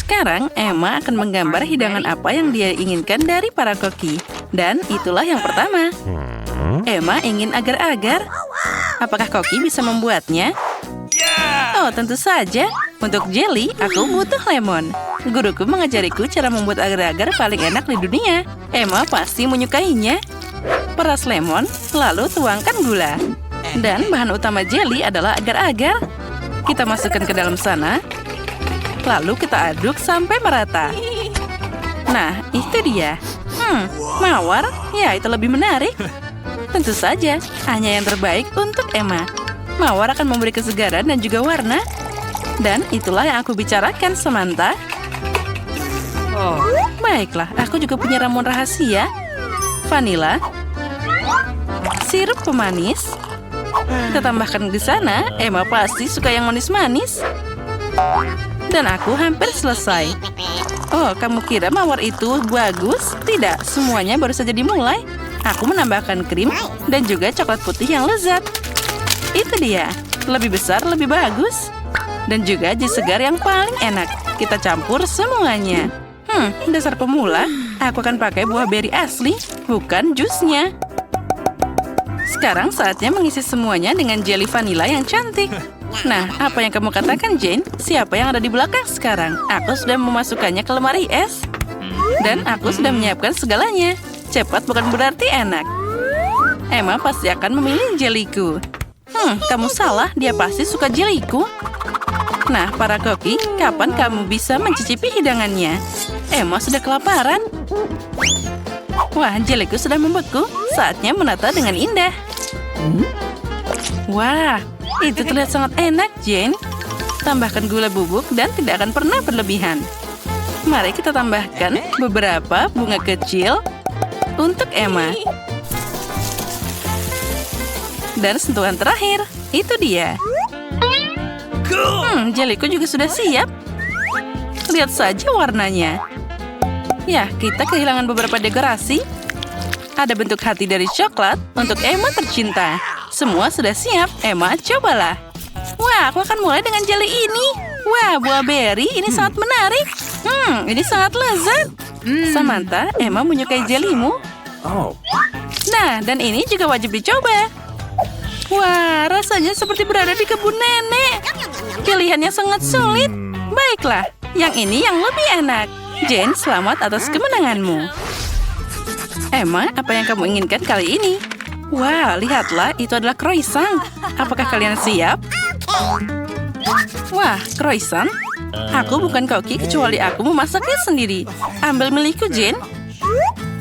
Sekarang, Emma akan menggambar hidangan apa yang dia inginkan dari para koki. Dan itulah yang pertama. Emma ingin agar-agar. Apakah koki bisa membuatnya? Oh, tentu saja. Untuk jelly, aku butuh lemon. Guruku mengajariku cara membuat agar-agar paling enak di dunia. Emma pasti menyukainya. Peras lemon, lalu tuangkan gula. Dan bahan utama jelly adalah agar-agar. Kita masukkan ke dalam sana. Lalu kita aduk sampai merata. Nah, itu dia. Mawar? Ya, itu lebih menarik. Tentu saja, hanya yang terbaik untuk Emma. Mawar akan memberi kesegaran dan juga warna. Dan itulah yang aku bicarakan, Samantha. Baiklah, aku juga punya ramuan rahasia. Vanila. Sirup pemanis. Kita tambahkan di sana. Emma pasti suka yang manis-manis. Dan aku hampir selesai. Oh, kamu kira mawar itu bagus? Tidak, semuanya baru saja dimulai. Aku menambahkan krim dan juga coklat putih yang lezat. Itu dia. Lebih besar, lebih bagus. Dan juga jus segar yang paling enak. Kita campur semuanya. Dasar pemula. Aku akan pakai buah beri asli, bukan jusnya. Sekarang saatnya mengisi semuanya dengan jelly vanila yang cantik. Nah, apa yang kamu katakan, Jane? Siapa yang ada di belakang sekarang? Aku sudah memasukkannya ke lemari es. Dan aku sudah menyiapkan segalanya. Cepat bukan berarti enak. Emma pasti akan memilih jellyku. Kamu salah. Dia pasti suka jellyku. Nah, para koki, kapan kamu bisa mencicipi hidangannya? Emma sudah kelaparan. Wah, jellyku sudah membeku. Saatnya menata dengan indah. Wah, itu terlihat sangat enak, Jane. Tambahkan gula bubuk dan tidak akan pernah berlebihan. Mari kita tambahkan beberapa bunga kecil untuk Emma. Dan sentuhan terakhir, itu dia. Jellyku juga sudah siap. Lihat saja warnanya. Ya, kita kehilangan beberapa dekorasi. Ada bentuk hati dari coklat untuk Emma tercinta. Semua sudah siap. Emma, cobalah. Wah, aku akan mulai dengan jelly ini. Wah, buah beri ini sangat menarik. Ini sangat lezat. Samantha, Emma menyukai jellymu. Nah, dan ini juga wajib dicoba. Wah, rasanya seperti berada di kebun nenek. Pilihannya sangat sulit. Baiklah, yang ini yang lebih enak. Jane, selamat atas kemenanganmu. Emma, apa yang kamu inginkan kali ini? Wah, lihatlah, itu adalah croissant. Apakah kalian siap? Wah, croissant? Aku bukan koki kecuali aku memasaknya sendiri. Ambil milikku, Jane.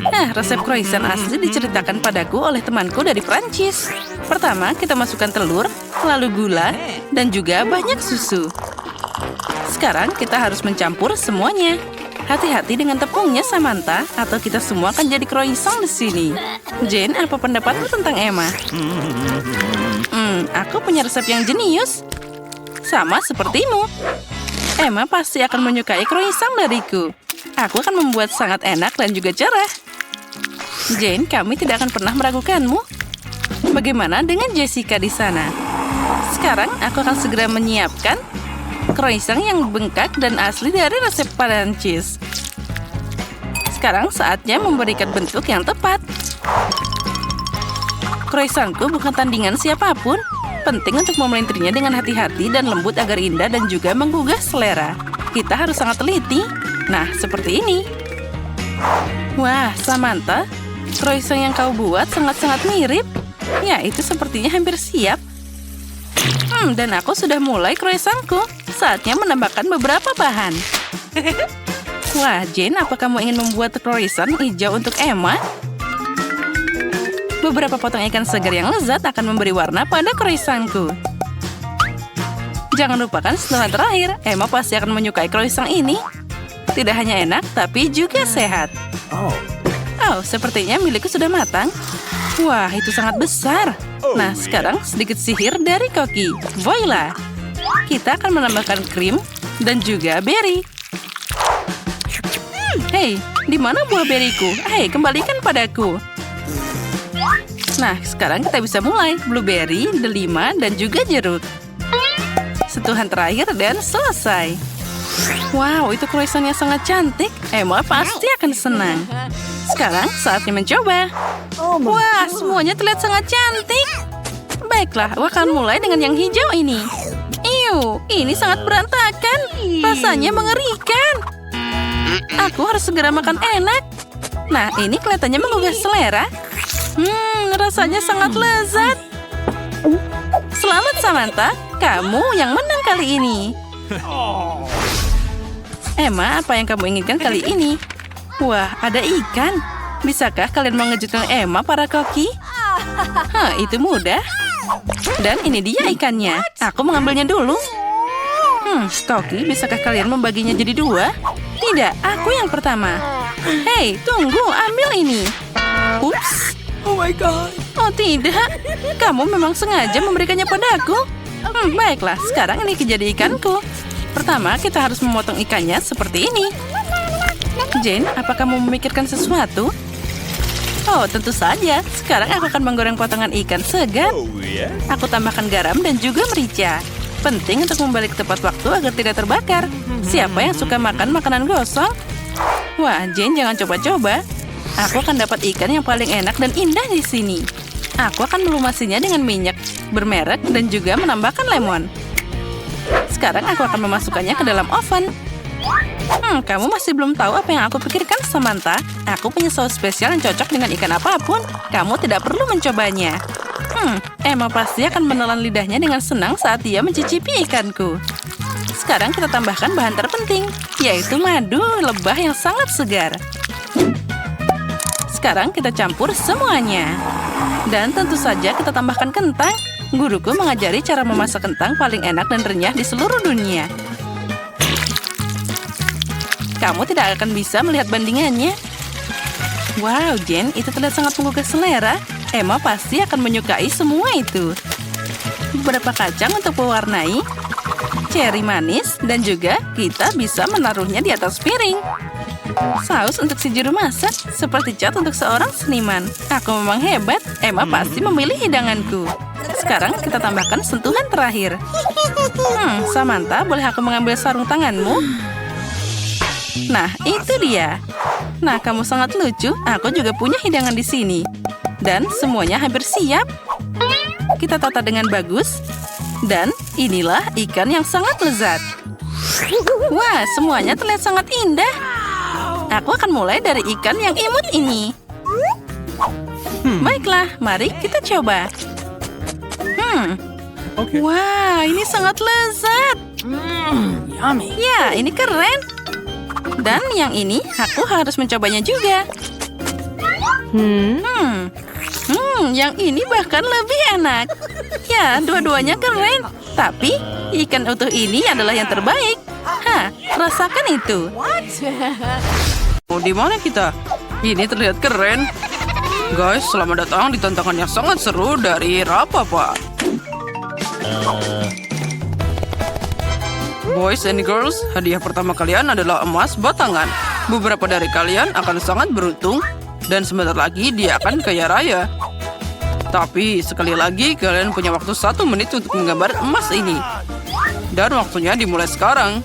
Nah, resep croissant asli diceritakan padaku oleh temanku dari Prancis. Pertama, kita masukkan telur, lalu gula, dan juga banyak susu. Sekarang kita harus mencampur semuanya. Hati-hati dengan tepungnya, Samantha, atau kita semua akan jadi croissant di sini. Jane, apa pendapatmu tentang Emma? Aku punya resep yang jenius. Sama sepertimu. Emma pasti akan menyukai croissant dariku. Aku akan membuat sangat enak dan juga cerah. Jane, kami tidak akan pernah meragukanmu. Bagaimana dengan Jessica di sana? Sekarang aku akan segera menyiapkan croissant yang bengkak dan asli dari resep Prancis. Sekarang saatnya memberikan bentuk yang tepat. Croissantku bukan tandingan siapapun. Penting untuk memelintirnya dengan hati-hati dan lembut agar indah dan juga menggugah selera. Kita harus sangat teliti. Nah, seperti ini. Wah, Samantha, croissant yang kau buat sangat-sangat mirip. Ya, itu sepertinya hampir siap. Dan aku sudah mulai croissantku. Saatnya menambahkan beberapa bahan. Wah, Jane, apa kamu ingin membuat croissant hijau untuk Emma? Beberapa potong ikan segar yang lezat akan memberi warna pada croissantku. Jangan lupakan sentuhan terakhir. Emma pasti akan menyukai croissant ini. Tidak hanya enak, tapi juga sehat. Oh, sepertinya milikku sudah matang. Wah, itu sangat besar. Nah, sekarang sedikit sihir dari koki. Voila! Kita akan menambahkan krim dan juga beri. Hei, di mana buah beriku? Hei, kembalikan padaku. Nah, sekarang kita bisa mulai. Blueberry, delima, dan juga jeruk. Sentuhan terakhir dan selesai. Wow, itu croissant yang sangat cantik. Emma pasti akan senang. Sekarang saatnya mencoba. Wah, semuanya terlihat sangat cantik. Baiklah, aku akan mulai dengan yang hijau ini. Iu, ini sangat berantakan. Rasanya mengerikan. Aku harus segera makan enak. Nah, ini kelihatannya menggugah selera. Rasanya sangat lezat. Selamat Samantha, kamu yang menang kali ini. Emma, apa yang kamu inginkan kali ini? Wah, ada ikan. Bisakah kalian mengejutkan Emma, para koki? Itu mudah. Dan ini dia ikannya. Aku mengambilnya dulu. Koki, bisakah kalian membaginya jadi 2? Tidak, aku yang pertama. Hei, tunggu, ambil ini. Ups. Oh my god. Oh tidak, kamu memang sengaja memberikannya padaku. Baiklah, sekarang ini jadi ikanku. Pertama, kita harus memotong ikannya seperti ini. Jane, apa kamu memikirkan sesuatu? Oh, tentu saja. Sekarang aku akan menggoreng potongan ikan segar. Aku tambahkan garam dan juga merica. Penting untuk membalik tepat waktu agar tidak terbakar. Siapa yang suka makan makanan gosong? Wah, Jane, jangan coba-coba. Aku akan dapat ikan yang paling enak dan indah di sini. Aku akan melumasinya dengan minyak bermerek dan juga menambahkan lemon. Sekarang aku akan memasukkannya ke dalam oven. Kamu masih belum tahu apa yang aku pikirkan, Samantha. Aku punya saus spesial yang cocok dengan ikan apapun. Kamu tidak perlu mencobanya. Emma pasti akan menelan lidahnya dengan senang saat dia mencicipi ikanku. Sekarang kita tambahkan bahan terpenting, yaitu madu lebah yang sangat segar. Sekarang kita campur semuanya. Dan tentu saja kita tambahkan kentang. Guruku mengajari cara memasak kentang paling enak dan renyah di seluruh dunia. Kamu tidak akan bisa melihat bandingannya. Wow, Jane, itu terlihat sangat menggugah selera. Emma pasti akan menyukai semua itu. Beberapa kacang untuk mewarnai, ceri manis, dan juga kita bisa menaruhnya di atas piring. Saus untuk si juru masak, seperti cat untuk seorang seniman. Aku memang hebat, Emma pasti memilih hidanganku. Sekarang kita tambahkan sentuhan terakhir. Samantha, boleh aku mengambil sarung tanganmu? Nah, itu dia. Nah, kamu sangat lucu. Aku juga punya hidangan di sini. Dan semuanya hampir siap. Kita tata dengan bagus. Dan inilah ikan yang sangat lezat. Wah, semuanya terlihat sangat indah. Aku akan mulai dari ikan yang imut ini. Baiklah, mari kita coba. Wah, ini sangat lezat. Yummy. Ya, ini keren. Dan yang ini, aku harus mencobanya juga. Yang ini bahkan lebih enak. Ya, dua-duanya keren. Tapi, ikan utuh ini adalah yang terbaik. Rasakan itu. Oh, di mana kita? Ini terlihat keren. Guys, selamat datang di tantangan yang sangat seru dari Rapapa. Boys and girls, hadiah pertama kalian adalah emas batangan. Beberapa dari kalian akan sangat beruntung dan sebentar lagi dia akan kaya raya. Tapi sekali lagi kalian punya waktu 1 menit untuk menggambar emas ini. Dan waktunya dimulai sekarang.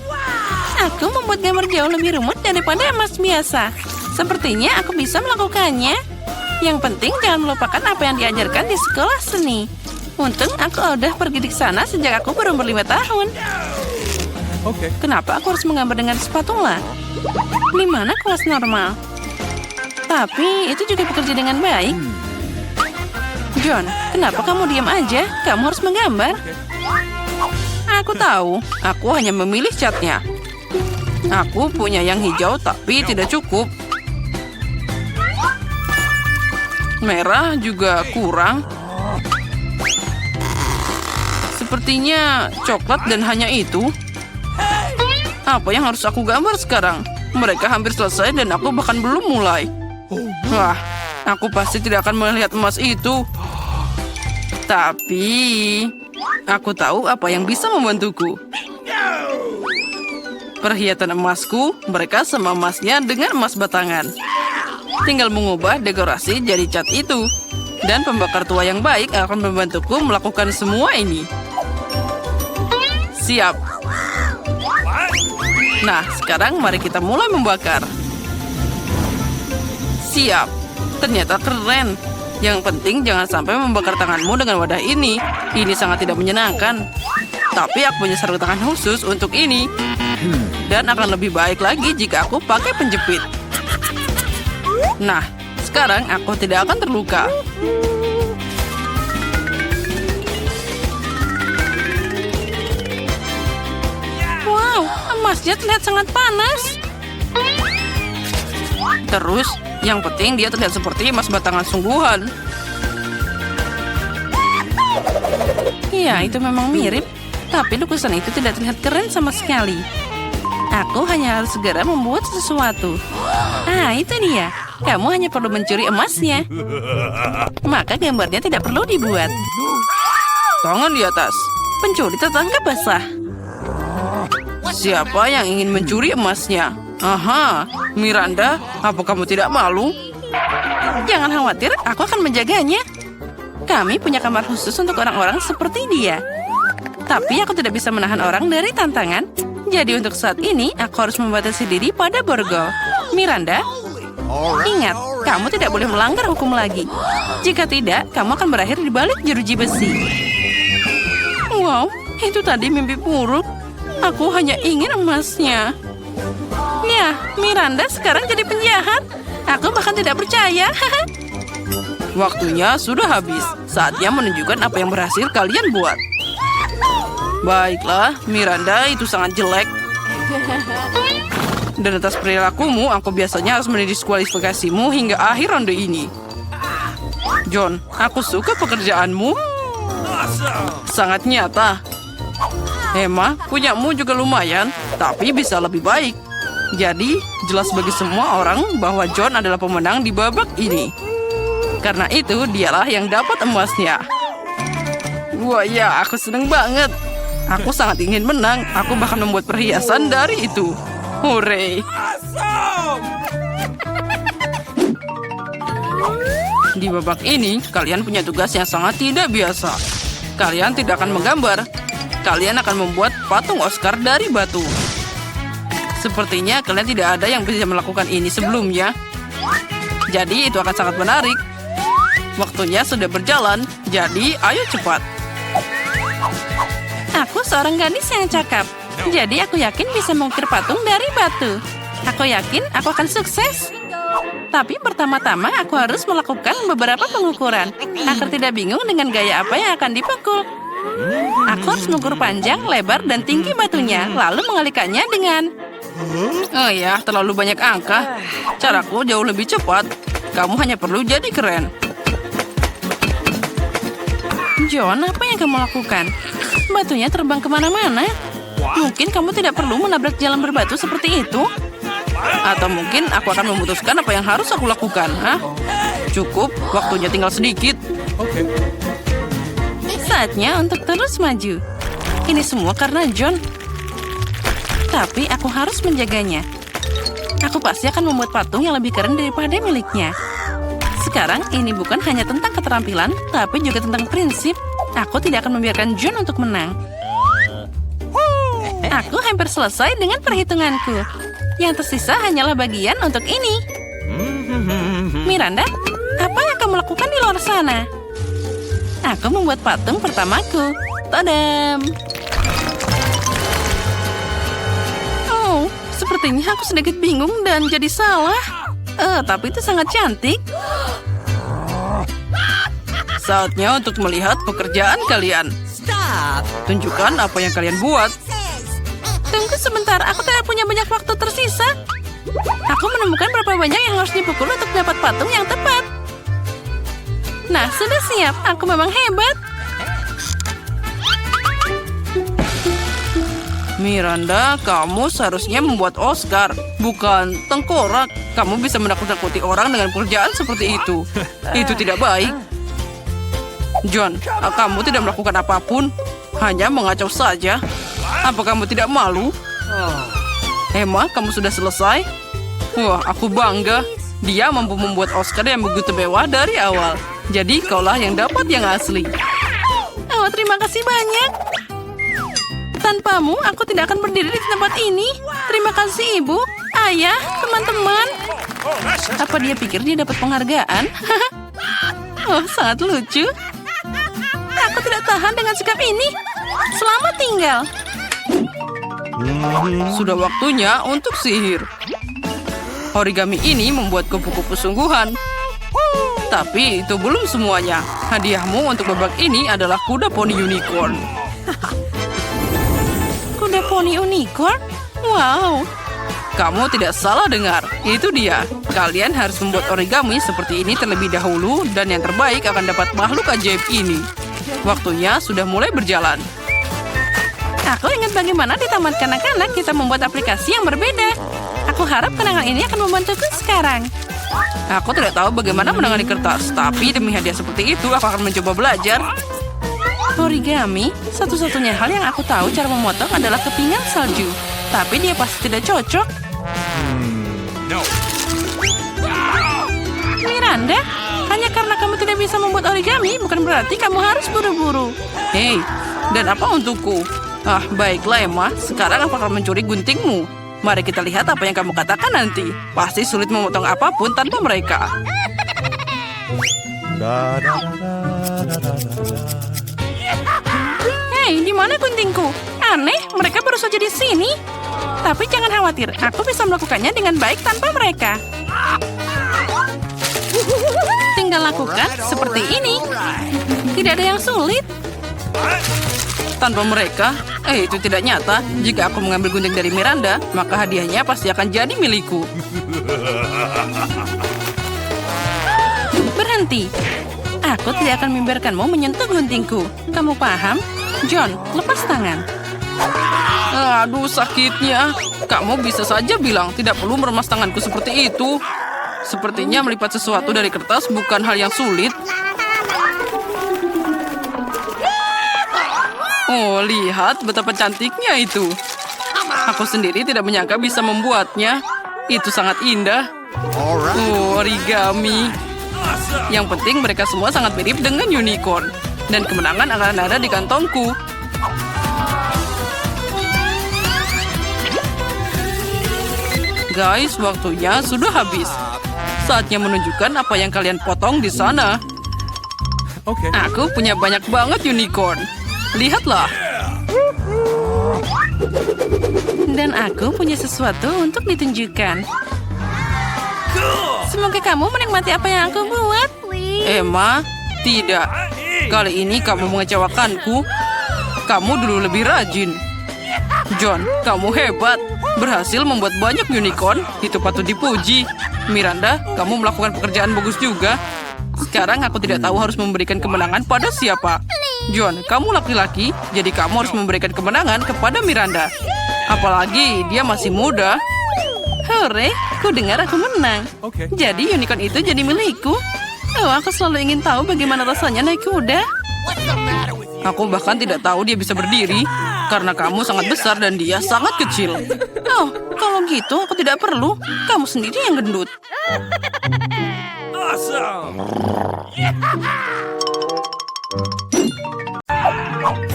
Aku membuat gambar jauh lebih rumit daripada emas biasa. Sepertinya aku bisa melakukannya. Yang penting jangan melupakan apa yang diajarkan di sekolah seni. Untung aku udah pergi di sana sejak aku berumur 5 tahun. Kenapa aku harus menggambar dengan spatula? Di mana kelas normal? Tapi itu juga bekerja dengan baik. John, kenapa kamu diam aja? Kamu harus menggambar. Aku tahu, aku hanya memilih catnya. Aku punya yang hijau tapi tidak cukup. Merah juga kurang. Sepertinya coklat dan hanya itu. Apa yang harus aku gambar sekarang? Mereka hampir selesai dan aku bahkan belum mulai. Wah, aku pasti tidak akan melihat emas itu. Tapi, aku tahu apa yang bisa membantuku. Perhiasan emasku, mereka sama emasnya dengan emas batangan. Tinggal mengubah dekorasi jadi cat itu. Dan pembakar tua yang baik akan membantuku melakukan semua ini. Siap. Nah, sekarang mari kita mulai membakar. Siap. Ternyata keren. Yang penting jangan sampai membakar tanganmu dengan wadah ini. Ini sangat tidak menyenangkan. Tapi aku punya sarung tangan khusus untuk ini. Dan akan lebih baik lagi jika aku pakai penjepit. Nah, sekarang aku tidak akan terluka. Wow, emasnya terlihat sangat panas. Terus, yang penting dia terlihat seperti emas batangan sungguhan. Iya, itu memang mirip. Tapi lukisan itu tidak terlihat keren sama sekali. Aku hanya harus segera membuat sesuatu. Ah, itu dia. Kamu hanya perlu mencuri emasnya. Maka gambarnya tidak perlu dibuat. Tangan di atas. Pencuri tertangkap basah. Siapa yang ingin mencuri emasnya? Aha, Miranda, apa kamu tidak malu? Jangan khawatir, aku akan menjaganya. Kami punya kamar khusus untuk orang-orang seperti dia. Tapi aku tidak bisa menahan orang dari tantangan. Jadi untuk saat ini, aku harus membatasi diri pada borgol. Miranda, ingat, kamu tidak boleh melanggar hukum lagi. Jika tidak, kamu akan berakhir di balik jeruji besi. Wow, itu tadi mimpi buruk. Aku hanya ingin emasnya. Ya, Miranda sekarang jadi penjahat. Aku bahkan tidak percaya. Waktunya sudah habis. Saatnya menunjukkan apa yang berhasil kalian buat. Baiklah, Miranda, itu sangat jelek. Dan atas perilakumu, aku biasanya harus mendiskualifikasimu hingga akhir ronde ini. John, aku suka pekerjaanmu. Sangat nyata. Emma, punyamu juga lumayan, tapi bisa lebih baik. Jadi, jelas bagi semua orang bahwa John adalah pemenang di babak ini. Karena itu, dialah yang dapat emasnya. Wah ya, aku seneng banget. Aku sangat ingin menang. Aku bahkan membuat perhiasan dari itu. Hore! Di babak ini, kalian punya tugas yang sangat tidak biasa. Kalian tidak akan menggambar. Kalian akan membuat patung Oscar dari batu. Sepertinya kalian tidak ada yang bisa melakukan ini sebelumnya. Jadi itu akan sangat menarik. Waktunya sudah berjalan, jadi ayo cepat. Aku seorang gadis yang cakap. Jadi aku yakin bisa mengukir patung dari batu. Aku yakin aku akan sukses. Tapi pertama-tama aku harus melakukan beberapa pengukuran agar tidak bingung dengan gaya apa yang akan dipukul. Aku harus mengukur panjang, lebar, dan tinggi batunya, lalu mengalihkannya dengan... Oh ya, terlalu banyak angka. Caraku jauh lebih cepat. Kamu hanya perlu jadi keren. John, apa yang kamu lakukan? Batunya terbang kemana-mana. Mungkin kamu tidak perlu menabrak jalan berbatu seperti itu. Atau mungkin aku akan memutuskan apa yang harus aku lakukan. Hah? Cukup, waktunya tinggal sedikit. Saatnya untuk terus maju. Ini semua karena John. Tapi aku harus menjaganya. Aku pasti akan membuat patung yang lebih keren daripada miliknya. Sekarang ini bukan hanya tentang keterampilan, tapi juga tentang prinsip. Aku tidak akan membiarkan John untuk menang. Aku hampir selesai dengan perhitunganku. Yang tersisa hanyalah bagian untuk ini. Miranda, apa yang kamu lakukan di luar sana? Aku membuat patung pertamaku. Tadam! Oh, sepertinya aku sedikit bingung dan jadi salah. Tapi itu sangat cantik. Saatnya untuk melihat pekerjaan kalian. Tunjukkan apa yang kalian buat. Tunggu sebentar, aku tidak punya banyak waktu tersisa. Aku menemukan berapa banyak yang harus dipukul untuk dapat patung yang tepat. Nah, sudah siap. Aku memang hebat. Miranda, kamu seharusnya membuat Oscar, bukan tengkorak. Kamu bisa menakut-nakuti orang dengan pekerjaan seperti itu. Itu tidak baik. John, kamu tidak melakukan apapun. Hanya mengacau saja. Apa kamu tidak malu? Emma, kamu sudah selesai? Wah, aku bangga. Dia mampu membuat Oscar yang begitu mewah dari awal. Jadi, kaulah yang dapat yang asli. Oh, terima kasih banyak. Tanpamu, aku tidak akan berdiri di tempat ini. Terima kasih, Ibu, Ayah, teman-teman. Apa dia pikir dia dapat penghargaan? Oh, sangat lucu. Aku tidak tahan dengan sikap ini. Selamat tinggal. Sudah waktunya untuk sihir. Origami ini membuat kupu-kupu sungguhan. Tapi itu belum semuanya. Hadiahmu untuk babak ini adalah kuda poni unicorn. Kuda poni unicorn? Wow. Kamu tidak salah dengar. Itu dia. Kalian harus membuat origami seperti ini terlebih dahulu dan yang terbaik akan dapat makhluk ajaib ini. Waktunya sudah mulai berjalan. Aku ingat bagaimana di taman kanak-kanak kita membuat aplikasi yang berbeda. Aku harap kenangan ini akan membantuku sekarang. Aku tidak tahu bagaimana menangani kertas, tapi demi hadiah seperti itu aku akan mencoba belajar. Origami, satu-satunya hal yang aku tahu cara memotong adalah kepingan salju. Tapi dia pasti tidak cocok. Miranda, hanya karena kamu tidak bisa membuat origami, bukan berarti kamu harus buru-buru. Hei, dan apa untukku? Ah, baiklah Emma, sekarang aku akan mencuri guntingmu. Mari kita lihat apa yang kamu katakan nanti. Pasti sulit memotong apapun tanpa mereka. Hei, di mana guntingku? Aneh, mereka baru saja di sini. Tapi jangan khawatir, aku bisa melakukannya dengan baik tanpa mereka. Tinggal lakukan seperti ini. Tidak ada yang sulit. Tanpa mereka, itu tidak nyata. Jika aku mengambil gunting dari Miranda, maka hadiahnya pasti akan jadi milikku. Berhenti. Aku tidak akan membiarkanmu menyentuh guntingku. Kamu paham? John, lepas tangan. Aduh, sakitnya. Kamu bisa saja bilang tidak perlu meremas tanganku seperti itu. Sepertinya melipat sesuatu dari kertas bukan hal yang sulit. Oh, lihat betapa cantiknya itu. Aku sendiri tidak menyangka bisa membuatnya. Itu sangat indah. Oh, origami. Yang penting mereka semua sangat mirip dengan unicorn. Dan kemenangan akan ada di kantongku. Guys, waktunya sudah habis. Saatnya menunjukkan apa yang kalian potong di sana. Aku punya banyak banget unicorn. Lihatlah. Dan aku punya sesuatu untuk ditunjukkan. Semoga kamu menikmati apa yang aku buat. Emma, tidak. Kali ini kamu mengecewakanku. Kamu dulu lebih rajin. John, kamu hebat. Berhasil membuat banyak unicorn. Itu patut dipuji. Miranda, kamu melakukan pekerjaan bagus juga. Sekarang aku tidak tahu harus memberikan kemenangan pada siapa. John, kamu laki-laki, jadi kamu harus memberikan kemenangan kepada Miranda. Apalagi dia masih muda. Hore, ku dengar aku menang. Jadi unicorn itu jadi milikku. Oh, aku selalu ingin tahu bagaimana rasanya naik kuda. Aku bahkan tidak tahu dia bisa berdiri. Karena kamu sangat besar dan dia sangat kecil. Oh, kalau gitu aku tidak perlu. Kamu sendiri yang gendut.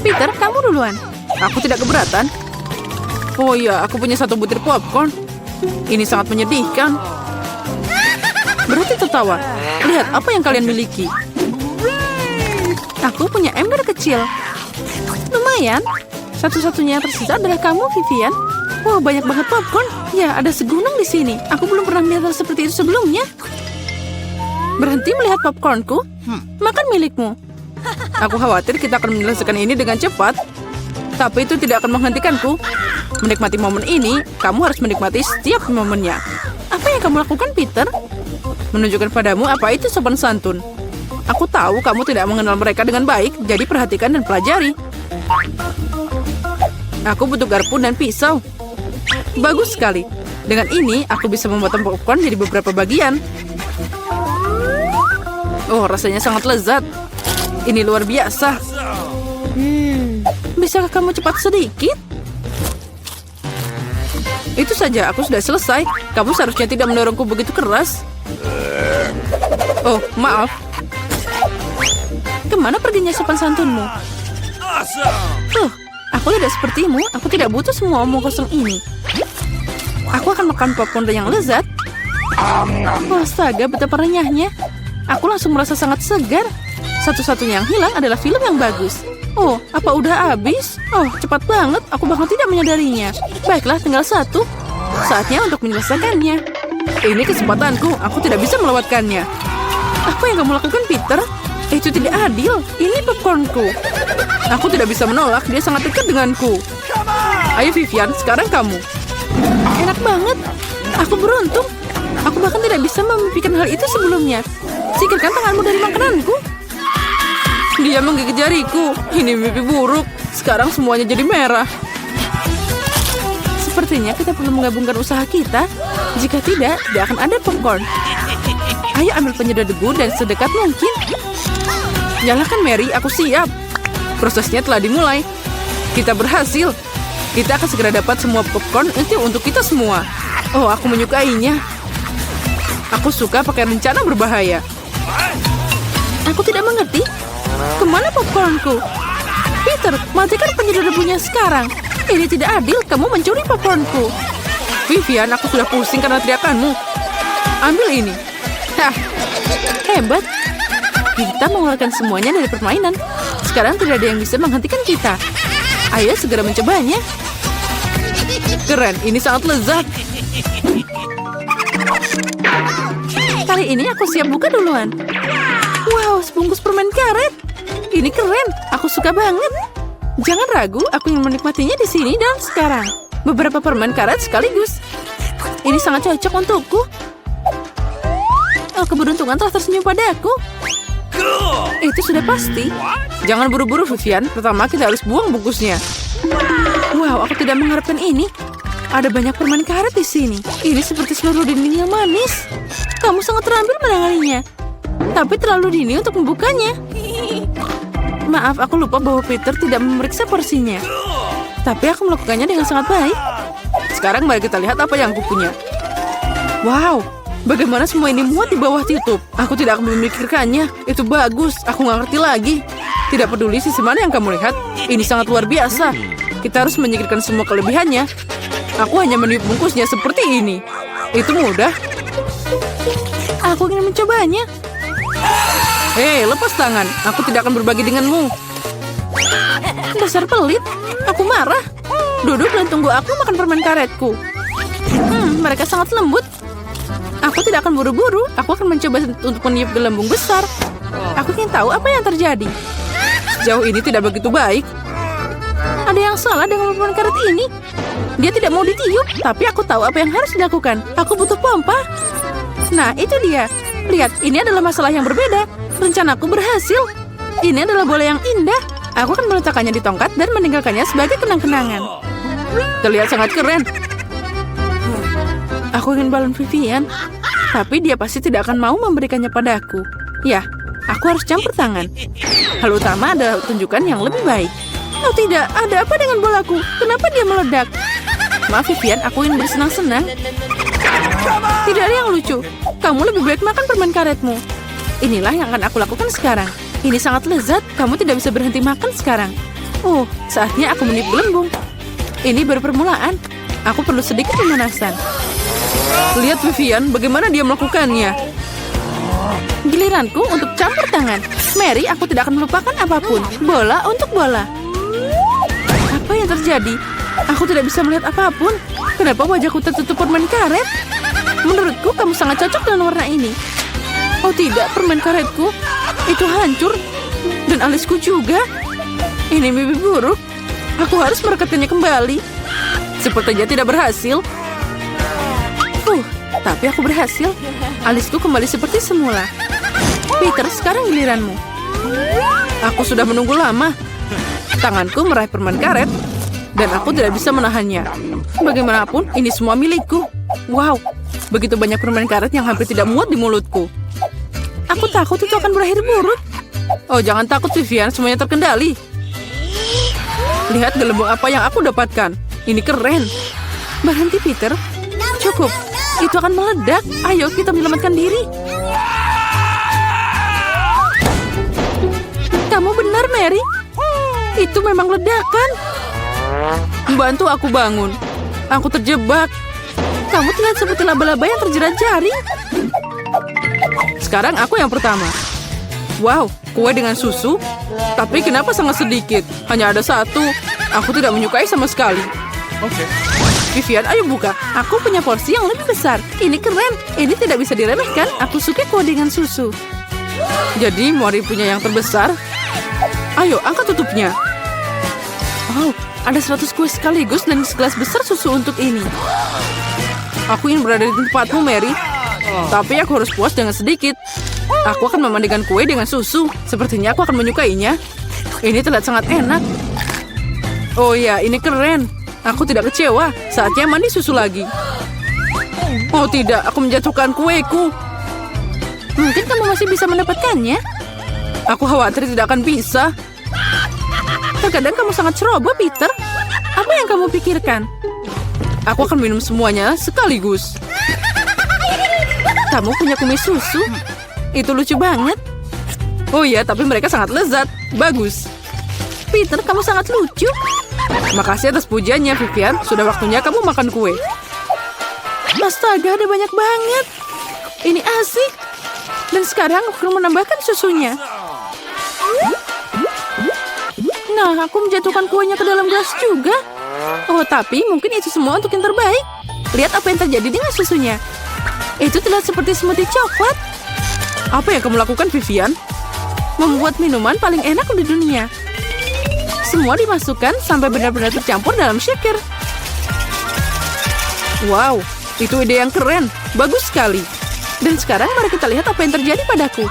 Peter, kamu duluan. Aku tidak keberatan. Oh iya, aku punya satu butir popcorn. Ini sangat menyedihkan. Berarti tertawa. Lihat apa yang kalian miliki. Aku punya ember kecil. Lumayan. Satu-satunya yang tersisa adalah kamu, Vivian. Wah, banyak banget popcorn. Ya, ada segunung di sini. Aku belum pernah melihat hal seperti itu sebelumnya. Berhenti melihat popcornku. Makan milikmu. Aku khawatir kita akan menyelesaikan ini dengan cepat. Tapi itu tidak akan menghentikanku. Menikmati momen ini, kamu harus menikmati setiap momennya. Apa yang kamu lakukan, Peter? Menunjukkan padamu apa itu sopan santun. Aku tahu kamu tidak mengenal mereka dengan baik, jadi perhatikan dan pelajari. Aku butuh garpu dan pisau. Bagus sekali. Dengan ini, aku bisa memotong popcorn jadi beberapa bagian. Oh, rasanya sangat lezat. Ini luar biasa. Bisakah kamu cepat sedikit? Itu saja, aku sudah selesai. Kamu seharusnya tidak mendorongku begitu keras. Oh, maaf. Kemana perginya sopan santunmu? Aku tidak sepertimu. Aku tidak butuh semua omong kosong ini. Aku akan makan popcorn yang lezat. Astaga, betapa renyahnya. Aku langsung merasa sangat segar. Satu-satunya yang hilang adalah film yang bagus. Oh, apa udah habis? Oh, cepat banget. Aku bahkan tidak menyadarinya. Baiklah, tinggal satu. Saatnya untuk menyelesaikannya. Ini kesempatanku. Aku tidak bisa melewatkannya. Apa yang kamu lakukan, Peter? Itu tidak adil. Ini popcornku. Aku tidak bisa menolak. Dia sangat dekat denganku. Ayo, Vivian. Sekarang kamu. Enak banget. Aku beruntung. Aku bahkan tidak bisa memimpikan hal itu sebelumnya. Singkirkan tanganmu dari makananku. Dia menggigit jariku. Ini mimpi buruk. Sekarang semuanya jadi merah. Sepertinya kita perlu menggabungkan usaha kita. Jika tidak akan ada popcorn. Ayo ambil penyedot debu dan sedekat mungkin. Nyalakan, Mary. Aku siap. Prosesnya telah dimulai. Kita berhasil. Kita akan segera dapat semua popcorn itu untuk kita semua. Oh, aku menyukainya. Aku suka pakai rencana berbahaya. Aku tidak mengerti. Kemana popcornku? Peter, matikan penyedot debunya sekarang. Ini tidak adil. Kamu mencuri popcornku. Vivian, aku sudah pusing karena teriakanmu. Ambil ini. Hah, hebat. Kita mengeluarkan semuanya dari permainan. Sekarang tidak ada yang bisa menghentikan kita. Ayo segera mencobanya. Keren, ini sangat lezat. Kali ini aku siap buka duluan. Wow, sebungkus permen karet. Ini keren, aku suka banget. Jangan ragu, aku ingin menikmatinya di sini dan sekarang. Beberapa permen karet sekaligus. Ini sangat cocok untukku. Oh, keberuntungan telah tersenyum padaku. Itu sudah pasti. Jangan buru-buru, Vivian. Pertama kita harus buang bungkusnya. Wow, aku tidak mengharapkan ini. Ada banyak permen karet di sini. Ini seperti seluruh dinding yang manis. Kamu sangat terampil menanganinya. Tapi terlalu dini untuk membukanya. Maaf, aku lupa bahwa Peter tidak memeriksa porsinya. Tapi aku melakukannya dengan sangat baik. Sekarang mari kita lihat apa yang aku punya. Wow, bagaimana semua ini muat di bawah tutup? Aku tidak akan memikirkannya. Itu bagus, aku nggak ngerti lagi. Tidak peduli sisi mana yang kamu lihat. Ini sangat luar biasa. Kita harus menyingkirkan semua kelebihannya. Aku hanya meniup bungkusnya seperti ini. Itu mudah. Aku ingin mencobanya. Hei, lepas tangan. Aku tidak akan berbagi denganmu. Dasar pelit. Aku marah. Duduk dan tunggu aku makan permen karetku. Mereka sangat lembut. Aku tidak akan buru-buru. Aku akan mencoba untuk meniup gelembung besar. Aku ingin tahu apa yang terjadi. Sejauh ini tidak begitu baik. Ada yang salah dengan permen karet ini. Dia tidak mau ditiup, tapi aku tahu apa yang harus dilakukan. Aku butuh pompa. Nah, itu dia. Lihat, ini adalah masalah yang berbeda. Rencanaku berhasil. Ini adalah bola yang indah. Aku akan meletakkannya di tongkat dan meninggalkannya sebagai kenang-kenangan. Terlihat sangat keren. Aku ingin balon Vivian, tapi dia pasti tidak akan mau memberikannya padaku. Ya, aku harus campur tangan. Hal utama adalah tunjukkan yang lebih baik. Oh tidak, ada apa dengan bolaku? Kenapa dia meledak? Maaf Vivian, aku ingin bersenang-senang. Tidak ada yang lucu. Kamu lebih baik makan permen karetmu. Inilah yang akan aku lakukan sekarang. Ini sangat lezat, kamu tidak bisa berhenti makan sekarang. Oh, saatnya aku meniup gelembung. Ini baru permulaan. Aku perlu sedikit pemanasan. Lihat Vivian, bagaimana dia melakukannya. Giliranku untuk campur tangan. Mary, aku tidak akan melupakan apapun. Bola untuk bola. Apa yang terjadi? Aku tidak bisa melihat apapun. Kenapa wajahku tertutup permen karet? Menurutku kamu sangat cocok dengan warna ini. Oh tidak, permen karetku itu hancur. Dan alisku juga. Ini mimpi buruk. Aku harus merekatkannya kembali. Sepertinya tidak berhasil. Tapi aku berhasil. Alisku kembali seperti semula. Peter, sekarang giliranmu. Aku sudah menunggu lama. Tanganku meraih permen karet. Dan aku tidak bisa menahannya. Bagaimanapun, ini semua milikku. Wow, begitu banyak permen karet yang hampir tidak muat di mulutku. Aku takut itu akan berakhir buruk. Oh, jangan takut Vivian, semuanya terkendali. Lihat gelembung apa yang aku dapatkan. Ini keren. Berhenti Peter. Cukup, itu akan meledak. Ayo kita menyelamatkan diri. Kamu benar Mary. Itu memang ledakan. Bantu aku bangun. Aku terjebak. Kamu terlihat seperti laba-laba yang terjerat jaring. Sekarang aku yang pertama. Wow, kue dengan susu. Tapi kenapa sangat sedikit? Hanya ada satu. Aku tidak menyukai sama sekali. Vivian, ayo buka. Aku punya porsi yang lebih besar. Ini keren. Ini tidak bisa diremehkan. Aku suka kue dengan susu. Jadi, Mori punya yang terbesar. Ayo, angkat tutupnya. Wow, ada 100 kue sekaligus dan segelas besar susu untuk ini. Aku ingin berada di tempatmu, Mary. Tapi aku harus puas dengan sedikit. Aku akan memandikan kue dengan susu. Sepertinya aku akan menyukainya. Ini terlihat sangat enak. Oh ya, ini keren. Aku tidak kecewa. Saatnya mandi susu lagi. Oh tidak, aku menjatuhkan kueku. Mungkin kamu masih bisa mendapatkannya. Aku khawatir tidak akan bisa. Terkadang kamu sangat ceroboh, Peter. Apa yang kamu pikirkan? Aku akan minum semuanya sekaligus. Kamu punya kumis susu? Itu lucu banget. Oh iya, tapi mereka sangat lezat. Bagus. Peter, kamu sangat lucu. Makasih atas pujiannya, Vivian. Sudah waktunya kamu makan kue. Astaga, ada banyak banget. Ini asik. Dan sekarang aku akan menambahkan susunya. Nah, aku menjatuhkan kuenya ke dalam gelas juga. Oh, tapi mungkin itu semua untuk yang terbaik. Lihat apa yang terjadi dengan susunya. Itu terlihat seperti smoothie coklat. Apa yang kamu lakukan, Vivian? Membuat minuman paling enak di dunia. Semua dimasukkan sampai benar-benar tercampur dalam shaker. Wow, itu ide yang keren. Bagus sekali. Dan sekarang mari kita lihat apa yang terjadi padaku.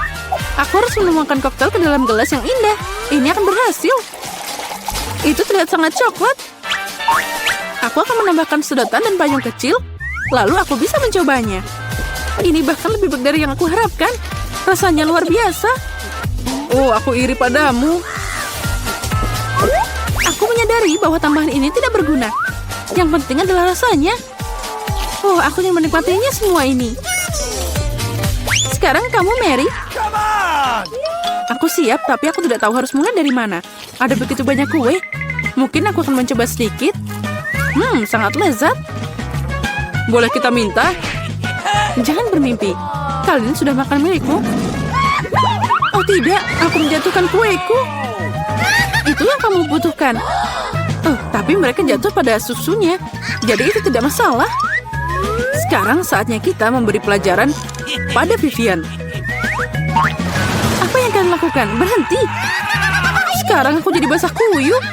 Aku harus menuangkan koktail ke dalam gelas yang indah. Ini akan berhasil. Itu terlihat sangat coklat. Aku akan menambahkan sedotan dan payung kecil. Lalu aku bisa mencobanya. Ini bahkan lebih baik dari yang aku harapkan. Rasanya luar biasa. Oh, aku iri padamu. Aku menyadari bahwa tambahan ini tidak berguna. Yang penting adalah rasanya. Oh, aku ingin menikmatinya semua ini. Sekarang kamu, Mary. Aku siap, tapi aku tidak tahu harus mulai dari mana. Ada begitu banyak kue. Mungkin aku akan mencoba sedikit. Sangat lezat. Boleh kita minta? Jangan bermimpi. Kalian sudah makan milikmu? Oh tidak, aku menjatuhkan kueku. Itu yang kamu butuhkan. Oh, tapi mereka jatuh pada susunya. Jadi itu tidak masalah. Sekarang saatnya kita memberi pelajaran pada Vivian. Apa yang kalian lakukan? Berhenti. Sekarang aku jadi basah kuyup.